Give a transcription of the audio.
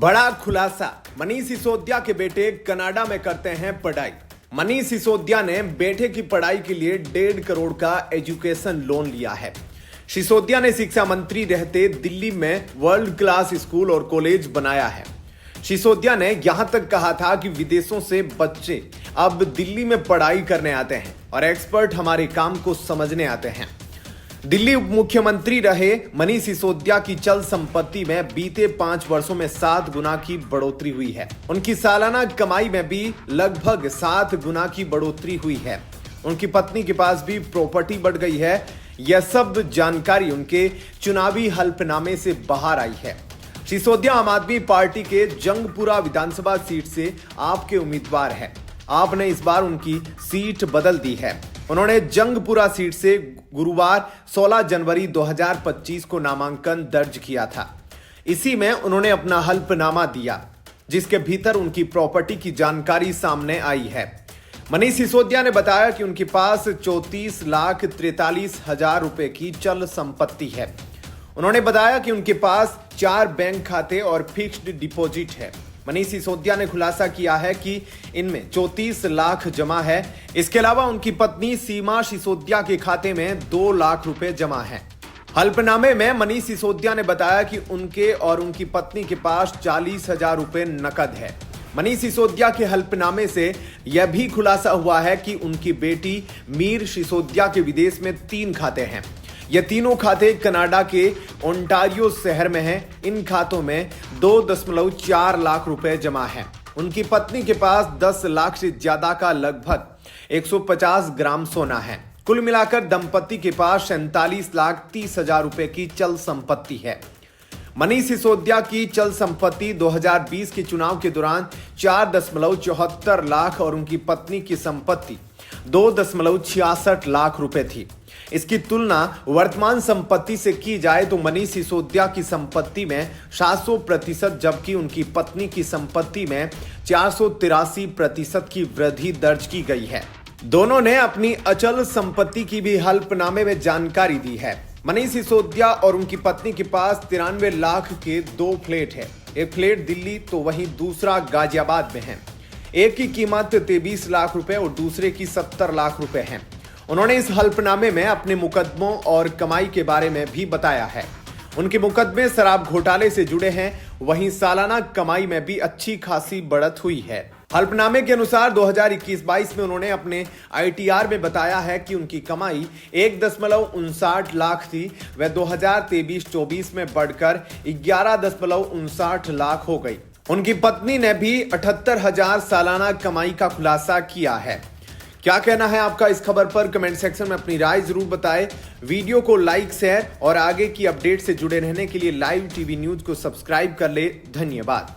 बड़ा खुलासा, मनीष सिसोदिया के बेटे कनाडा में करते हैं पढ़ाई। मनीष सिसोदिया ने बेटे की पढ़ाई के लिए 1.5 करोड़ का एजुकेशन लोन लिया है। सिसोदिया ने शिक्षा मंत्री रहते दिल्ली में वर्ल्ड क्लास स्कूल और कॉलेज बनाया है। सिसोदिया ने यहां तक कहा था कि विदेशों से बच्चे अब दिल्ली में पढ़ाई करने आते हैं और एक्सपर्ट हमारे काम को समझने आते हैं। दिल्ली उप मुख्यमंत्री रहे मनीष सिसोदिया की चल संपत्ति में बीते 5 वर्षों में 7 गुना की बढ़ोतरी हुई है। उनकी सालाना कमाई में भी लगभग 7 गुना की बढ़ोतरी हुई है। उनकी पत्नी के पास भी प्रॉपर्टी बढ़ गई है। यह सब जानकारी उनके चुनावी हल्फनामे से बाहर आई है। सिसोदिया आम आदमी पार्टी के जंगपुरा विधानसभा सीट से आपके उम्मीदवार है। आपने इस बार उनकी सीट बदल दी है। उन्होंने जंगपुरा सीट से गुरुवार 16 जनवरी 2025 को नामांकन दर्ज किया था। इसी में उन्होंने अपना हल्फनामा दिया, जिसके भीतर उनकी प्रॉपर्टी की जानकारी सामने आई है। मनीष सिसोदिया ने बताया कि उनके पास 34,43,000 रुपए की चल संपत्ति है। उन्होंने बताया कि उनके पास 4 बैंक खाते और फिक्स्ड डिपॉजिट है। मनीष सिसोदिया ने खुलासा किया है कि इनमें 34 लाख जमा है। इसके अलावा उनकी पत्नी सीमा सिसोदिया के खाते में 2 लाख रुपए जमा है। हल्फनामे में मनीष सिसोदिया ने बताया कि उनके और उनकी पत्नी के पास 40,000 रुपए नकद है। मनीष सिसोदिया के हल्फनामे से यह भी खुलासा हुआ है कि उनकी बेटी मीर सिसोदिया के विदेश में 3 खाते हैं। ये तीनों खाते कनाडा के ओंटारियो शहर में हैं। इन खातों में 2.4 लाख रुपए जमा है। उनकी पत्नी के पास 10 लाख से ज्यादा का लगभग 150 ग्राम सोना है। कुल मिलाकर दंपति के पास 47,30,000 रुपए की चल संपत्ति है। मनीष सिसोदिया की चल संपत्ति 2020 के चुनाव के दौरान 4.74 लाख और उनकी पत्नी की संपत्ति 2.66 लाख रुपए थी। इसकी तुलना वर्तमान संपत्ति से की जाए तो मनीष सिसोदिया की संपत्ति में 700%, जबकि उनकी पत्नी की संपत्ति में 483% की वृद्धि दर्ज की गई है। दोनों ने अपनी अचल संपत्ति की भी हल्फनामे में जानकारी दी है। मनीष सिसोदिया और उनकी पत्नी के पास 93 लाख के 2 फ्लैट है। एक फ्लैट दिल्ली तो वहीं दूसरा गाजियाबाद में है। एक की कीमत 23 लाख रुपए और दूसरे की 70 लाख रुपए है। उन्होंने इस हल्फनामे में अपने मुकदमों और कमाई के बारे में भी बताया है। उनके मुकदमे शराब घोटाले से जुड़े हैं, वहीं सालाना कमाई में भी अच्छी खासी बढ़त हुई है। हल्फनामे के अनुसार 2021-22 में उन्होंने अपने ITR में बताया है कि उनकी कमाई 1.59 लाख थी। वह 2023-24 में बढ़कर 11.59 लाख हो गई। उनकी पत्नी ने भी 78,000 सालाना कमाई का खुलासा किया है। क्या कहना है आपका इस खबर पर? कमेंट सेक्शन में अपनी राय जरूर बताएं। वीडियो को लाइक, शेयर और आगे की अपडेट से जुड़े रहने के लिए लाइव टीवी न्यूज को सब्सक्राइब कर ले। धन्यवाद।